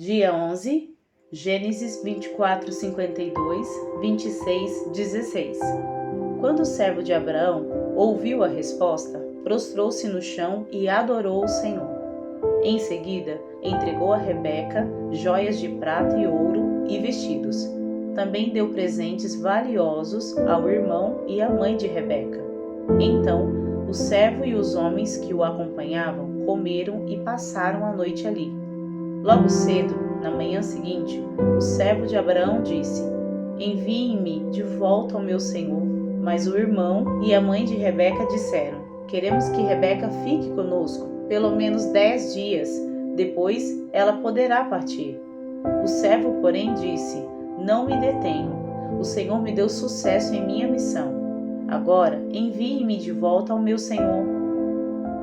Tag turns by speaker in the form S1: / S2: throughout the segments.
S1: Dia 11, Gênesis 24, 52, 26, 16. Quando o servo de Abraão ouviu a resposta, prostrou-se no chão e adorou o Senhor. Em seguida, entregou a Rebeca joias de prata e ouro e vestidos. Também deu presentes valiosos ao irmão e à mãe de Rebeca. Então, o servo e os homens que o acompanhavam comeram e passaram a noite ali. Logo cedo, na manhã seguinte, o servo de Abraão disse: Envie-me de volta ao meu senhor. Mas o irmão e a mãe de Rebeca disseram: Queremos que Rebeca fique conosco pelo menos 10 dias, depois ela poderá partir. O servo, porém, disse: Não me detenho. O Senhor me deu sucesso em minha missão. Agora envie-me de volta ao meu senhor.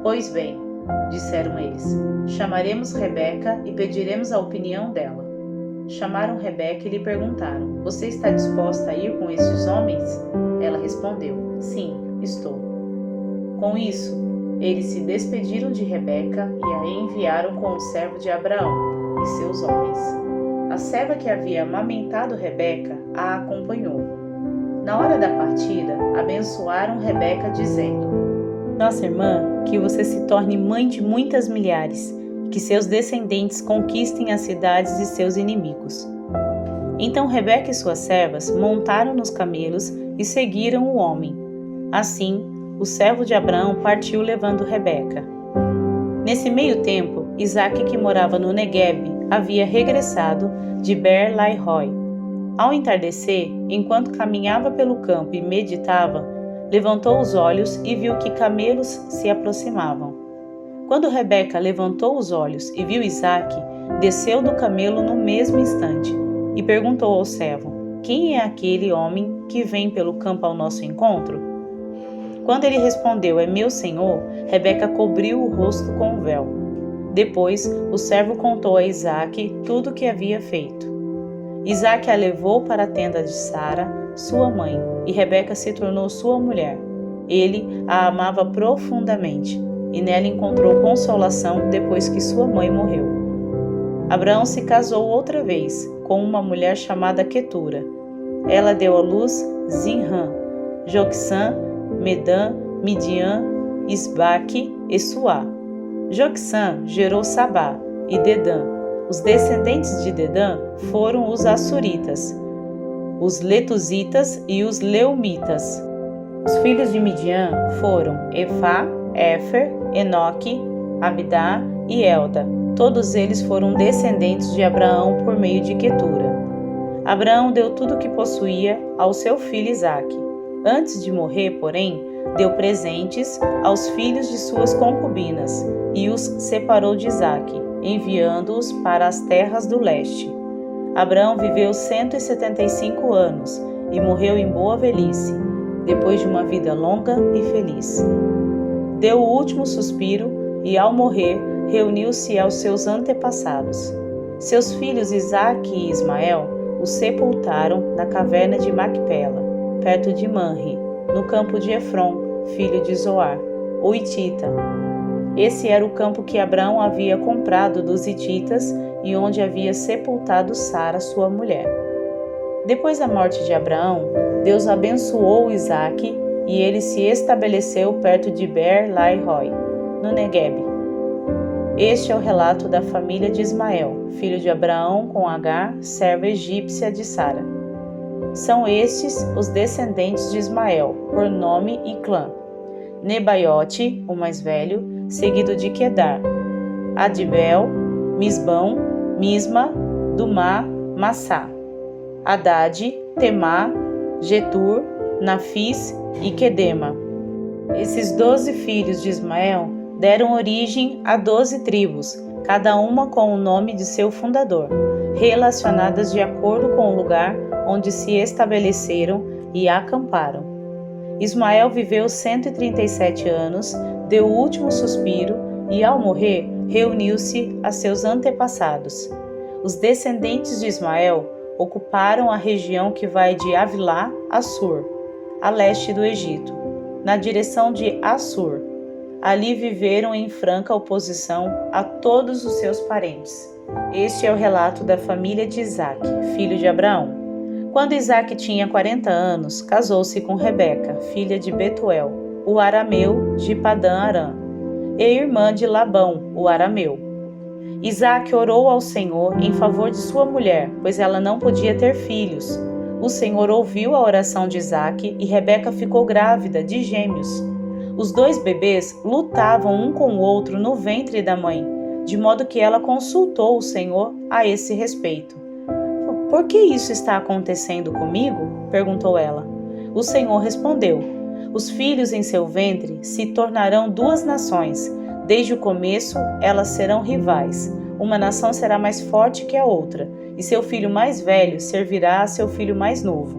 S1: Pois bem, disseram eles, chamaremos Rebeca e pediremos a opinião dela. Chamaram Rebeca e lhe perguntaram: Você está disposta a ir com esses homens? Ela respondeu: Sim, estou. Com isso, eles se despediram de Rebeca e a enviaram com o servo de Abraão e seus homens. A serva que havia amamentado Rebeca a acompanhou. Na hora da partida, abençoaram Rebeca, dizendo: Nossa irmã, que você se torne mãe de muitas milhares, que seus descendentes conquistem as cidades de seus inimigos. Então Rebeca e suas servas montaram nos camelos e seguiram o homem. Assim, o servo de Abraão partiu levando Rebeca. Nesse meio tempo, Isaque, que morava no Neguebe, havia regressado de Beer-lahai-roi. Ao entardecer, enquanto caminhava pelo campo e meditava, levantou os olhos e viu que camelos se aproximavam. Quando Rebeca levantou os olhos e viu Isaque, desceu do camelo no mesmo instante e perguntou ao servo: Quem é aquele homem que vem pelo campo ao nosso encontro? Quando ele respondeu: É meu senhor, Rebeca cobriu o rosto com um véu. Depois, o servo contou a Isaque tudo o que havia feito. Isaque a levou para a tenda de Sara, sua mãe, e Rebeca se tornou sua mulher. Ele a amava profundamente, e nela encontrou consolação depois que sua mãe morreu. Abraão se casou outra vez com uma mulher chamada Quetura. Ela deu à luz Zinrã, Joqusã, Medã, Midian, Isbaque e Suá. Joqusã gerou Sabá e Dedã. Os descendentes de Dedã foram os Assuritas, os Letuzitas e os Leumitas. Os filhos de Midian foram Efá, Éfer, Enoque, Abidá e Elda. Todos eles foram descendentes de Abraão por meio de Quetura. Abraão deu tudo o que possuía ao seu filho Isaque. Antes de morrer, porém, deu presentes aos filhos de suas concubinas e os separou de Isaque, enviando-os para as terras do leste. Abraão viveu 175 anos e morreu em boa velhice, depois de uma vida longa e feliz. Deu o último suspiro e, ao morrer, reuniu-se aos seus antepassados. Seus filhos Isaque e Ismael o sepultaram na caverna de Macpela, perto de Manre, no campo de Efron, filho de Zoar, o Hitita. Esse era o campo que Abraão havia comprado dos hititas e onde havia sepultado Sara, sua mulher. Depois da morte de Abraão, Deus abençoou Isaque e ele se estabeleceu perto de Beer-lahai-roi, no Neguebe. Este é o relato da família de Ismael, filho de Abraão com Agar, serva egípcia de Sara. São estes os descendentes de Ismael, por nome e clã: Nebaiote, o mais velho, seguido de Quedar, Adibel, Misbão, Misma, Dumá, Massá, Haddad, Temá, Getur, Nafis e Quedema. Esses 12 filhos de Ismael deram origem a 12 tribos, cada uma com o nome de seu fundador, relacionadas de acordo com o lugar onde se estabeleceram e acamparam. Ismael viveu 137 anos, deu o último suspiro e, ao morrer, reuniu-se a seus antepassados. Os descendentes de Ismael ocuparam a região que vai de Avilá a Sur, a leste do Egito, na direção de Assur. Ali viveram em franca oposição a todos os seus parentes. Este é o relato da família de Isaque, filho de Abraão. Quando Isaque tinha 40 anos, casou-se com Rebeca, filha de Betuel, o arameu de Padã-Arã, e irmã de Labão, o arameu. Isaque orou ao Senhor em favor de sua mulher, pois ela não podia ter filhos. O Senhor ouviu a oração de Isaque e Rebeca ficou grávida de gêmeos. Os dois bebês lutavam um com o outro no ventre da mãe, de modo que ela consultou o Senhor a esse respeito. Por que isso está acontecendo comigo? Perguntou ela. O Senhor respondeu: os filhos em seu ventre se tornarão duas nações. Desde o começo, elas serão rivais. Uma nação será mais forte que a outra, e seu filho mais velho servirá a seu filho mais novo.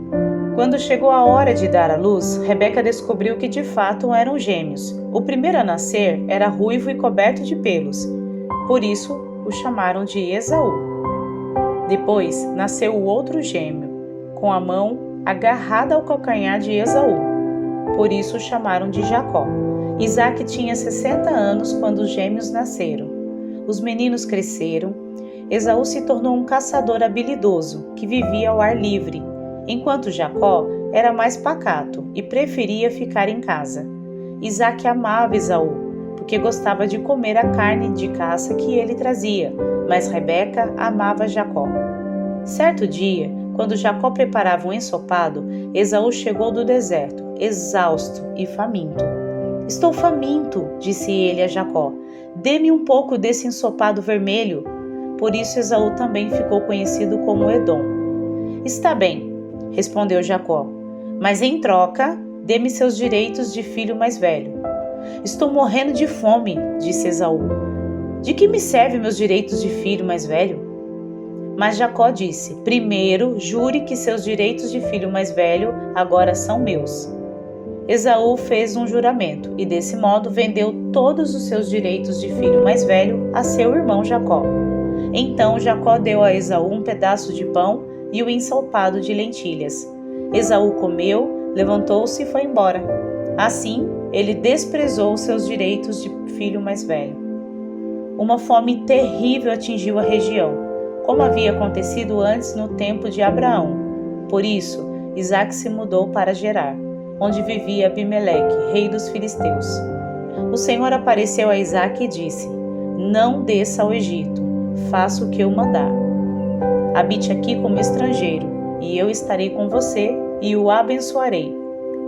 S1: Quando chegou a hora de dar à luz, Rebeca descobriu que de fato eram gêmeos. O primeiro a nascer era ruivo e coberto de pelos. Por isso, o chamaram de Esaú. Depois, nasceu o outro gêmeo, com a mão agarrada ao calcanhar de Esaú. Por isso, o chamaram de Jacó. Isaque tinha 60 anos quando os gêmeos nasceram. Os meninos cresceram. Esaú se tornou um caçador habilidoso, que vivia ao ar livre, enquanto Jacó era mais pacato e preferia ficar em casa. Isaque amava Esaú, porque gostava de comer a carne de caça que ele trazia, mas Rebeca amava Jacó. Certo dia, quando Jacó preparava um ensopado, Esaú chegou do deserto, exausto e faminto. Estou faminto, disse ele a Jacó. Dê-me um pouco desse ensopado vermelho. Por isso Esaú também ficou conhecido como Edom. Está bem, respondeu Jacó, mas em troca, dê-me seus direitos de filho mais velho. Estou morrendo de fome, disse Esaú. De que me servem meus direitos de filho mais velho? Mas Jacó disse: primeiro, jure que seus direitos de filho mais velho agora são meus. Esaú fez um juramento e, desse modo, vendeu todos os seus direitos de filho mais velho a seu irmão Jacó. Então Jacó deu a Esaú um pedaço de pão e o ensopado de lentilhas. Esaú comeu, levantou-se e foi embora. Assim, ele desprezou seus direitos de filho mais velho. Uma fome terrível atingiu a região, como havia acontecido antes no tempo de Abraão. Por isso, Isaque se mudou para Gerar, onde vivia Abimeleque, rei dos filisteus. O Senhor apareceu a Isaque e disse: não desça ao Egito, faça o que eu mandar. Habite aqui como estrangeiro, e eu estarei com você e o abençoarei.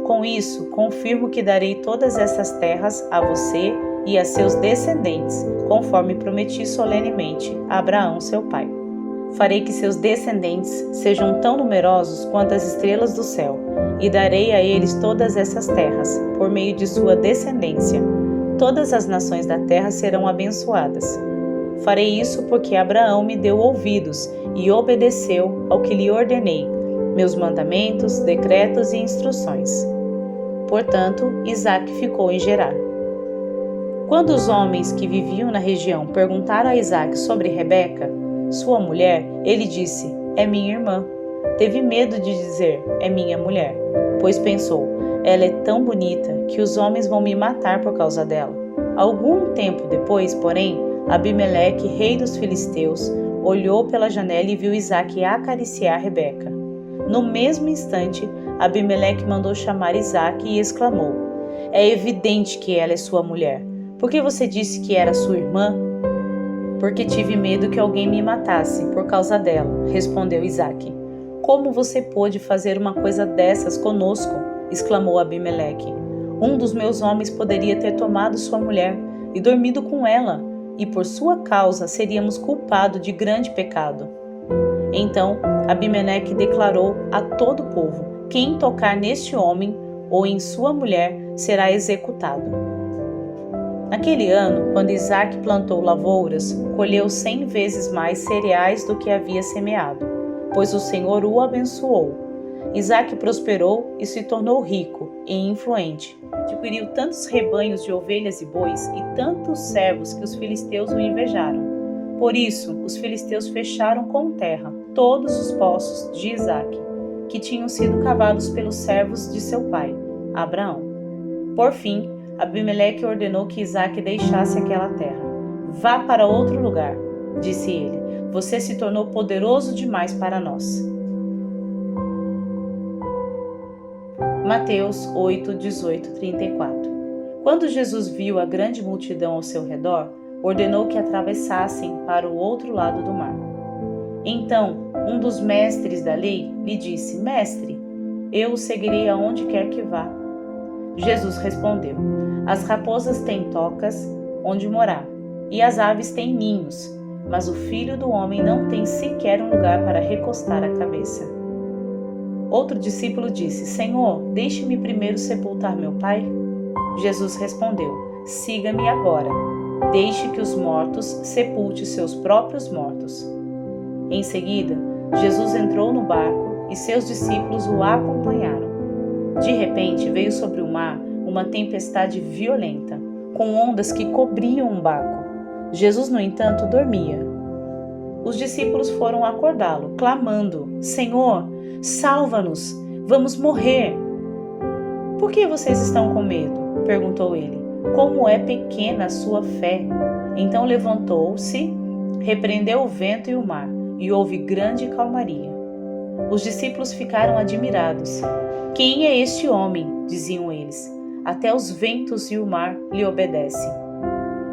S1: Com isso, confirmo que darei todas essas terras a você e a seus descendentes, conforme prometi solenemente a Abraão, seu pai. Farei que seus descendentes sejam tão numerosos quanto as estrelas do céu, e darei a eles todas essas terras, por meio de sua descendência. Todas as nações da terra serão abençoadas. Farei isso porque Abraão me deu ouvidos e obedeceu ao que lhe ordenei, meus mandamentos, decretos e instruções. Portanto, Isaque ficou em Gerar. Quando os homens que viviam na região perguntaram a Isaque sobre Rebeca, sua mulher, ele disse: é minha irmã. Teve medo de dizer: é minha mulher, pois pensou: ela é tão bonita que os homens vão me matar por causa dela. Algum tempo depois, porém, Abimeleque, rei dos filisteus, olhou pela janela e viu Isaque acariciar Rebeca. No mesmo instante, Abimeleque mandou chamar Isaque e exclamou: é evidente que ela é sua mulher. Por que você disse que era sua irmã? Porque tive medo que alguém me matasse por causa dela, respondeu Isaque. Como você pôde fazer uma coisa dessas conosco? Exclamou Abimeleque. Um dos meus homens poderia ter tomado sua mulher e dormido com ela, e por sua causa seríamos culpados de grande pecado. Então Abimeleque declarou a todo o povo: quem tocar neste homem ou em sua mulher será executado. Naquele ano, quando Isaque plantou lavouras, colheu 100 vezes mais cereais do que havia semeado, pois o Senhor o abençoou. Isaque prosperou e se tornou rico e influente. Adquiriu tantos rebanhos de ovelhas e bois e tantos servos que os filisteus o invejaram. Por isso, os filisteus fecharam com terra todos os poços de Isaque, que tinham sido cavados pelos servos de seu pai, Abraão. Por fim, Abimeleque ordenou que Isaque deixasse aquela terra. Vá para outro lugar, disse ele, você se tornou poderoso demais para nós. Mateus 8, 18, 34. Quando Jesus viu a grande multidão ao seu redor, ordenou que atravessassem para o outro lado do mar. Então, um dos mestres da lei lhe disse: Mestre, eu o seguirei aonde quer que vá. Jesus respondeu: As raposas têm tocas onde morar, e as aves têm ninhos, mas o Filho do Homem não tem sequer um lugar para recostar a cabeça. Outro discípulo disse: Senhor, deixe-me primeiro sepultar meu pai. Jesus respondeu: Siga-me agora. Deixe que os mortos sepulte seus próprios mortos. Em seguida, Jesus entrou no barco e seus discípulos o acompanharam. De repente, veio sobre o mar uma tempestade violenta, com ondas que cobriam o barco. Jesus, no entanto, dormia. Os discípulos foram acordá-lo, clamando: Senhor, salva-nos, vamos morrer. Por que vocês estão com medo? Perguntou ele. Como é pequena a sua fé? Então levantou-se, repreendeu o vento e o mar, e houve grande calmaria. Os discípulos ficaram admirados. Quem é este homem? Diziam eles. Até os ventos e o mar lhe obedecem.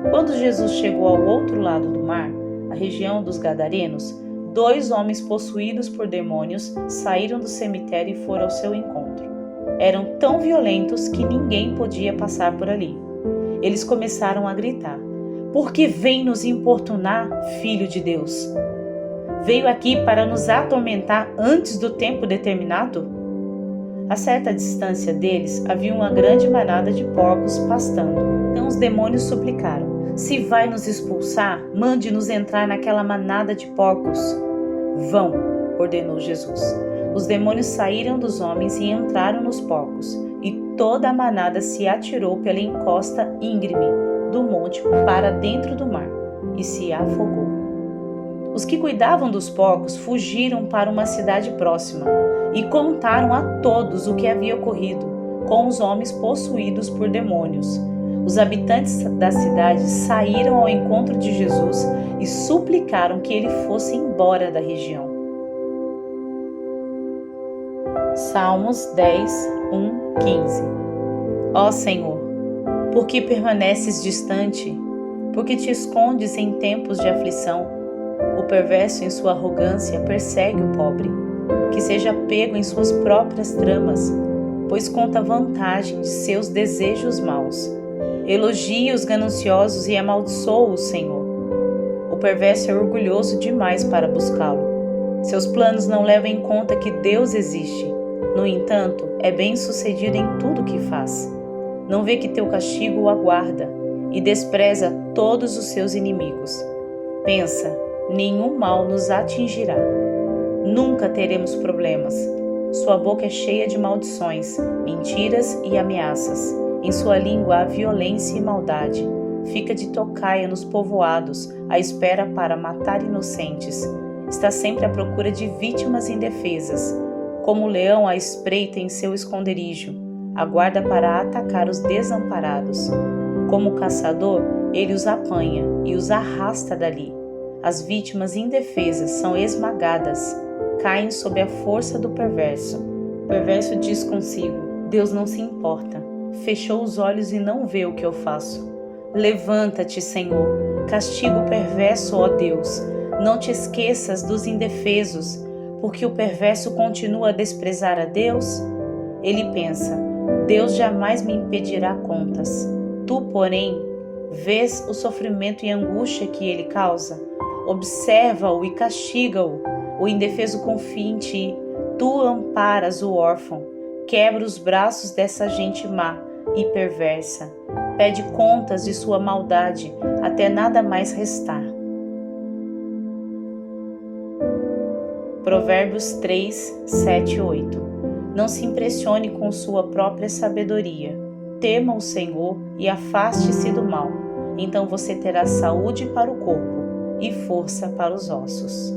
S1: Quando Jesus chegou ao outro lado do mar, a região dos Gadarenos, 2 homens possuídos por demônios saíram do cemitério e foram ao seu encontro. Eram tão violentos que ninguém podia passar por ali. Eles começaram a gritar: Por que vem nos importunar, Filho de Deus? Veio aqui para nos atormentar antes do tempo determinado? A certa distância deles havia uma grande manada de porcos pastando. Então os demônios suplicaram: Se vai nos expulsar, mande-nos entrar naquela manada de porcos. Vão, ordenou Jesus. Os demônios saíram dos homens e entraram nos porcos, e toda a manada se atirou pela encosta íngreme do monte para dentro do mar, e se afogou. Os que cuidavam dos porcos fugiram para uma cidade próxima, e contaram a todos o que havia ocorrido com os homens possuídos por demônios. Os habitantes da cidade saíram ao encontro de Jesus e suplicaram que ele fosse embora da região. Salmos 10, 1, 15. Ó Senhor, por que permaneces distante? Por que te escondes em tempos de aflição? O perverso em sua arrogância persegue o pobre, que seja pego em suas próprias tramas, pois conta vantagem de seus desejos maus. Elogia os gananciosos e amaldiçoa o Senhor. O perverso é orgulhoso demais para buscá-lo. Seus planos não levam em conta que Deus existe. No entanto, é bem-sucedido em tudo que faz. Não vê que teu castigo o aguarda e despreza todos os seus inimigos. Pensa: nenhum mal nos atingirá. Nunca teremos problemas. Sua boca é cheia de maldições, mentiras e ameaças. Em sua língua há violência e maldade. Fica de tocaia nos povoados, à espera para matar inocentes. Está sempre à procura de vítimas indefesas. Como o leão à espreita em seu esconderijo, aguarda para atacar os desamparados. Como caçador, ele os apanha e os arrasta dali. As vítimas indefesas são esmagadas, caem sob a força do perverso. O perverso diz consigo: Deus não se importa. Fechou os olhos e não vê o que eu faço. Levanta-te, Senhor, castiga o perverso, ó Deus. Não te esqueças dos indefesos, porque o perverso continua a desprezar a Deus. Ele pensa: Deus jamais me impedirá contas. Tu, porém, vês o sofrimento e angústia que ele causa. Observa-o e castiga-o. O indefeso confia em ti. Tu amparas o órfão. Quebra os braços dessa gente má e perversa. Pede contas de sua maldade até nada mais restar. Provérbios 3, 7 e 8. Não se impressione com sua própria sabedoria. Tema o Senhor e afaste-se do mal. Então você terá saúde para o corpo e força para os ossos.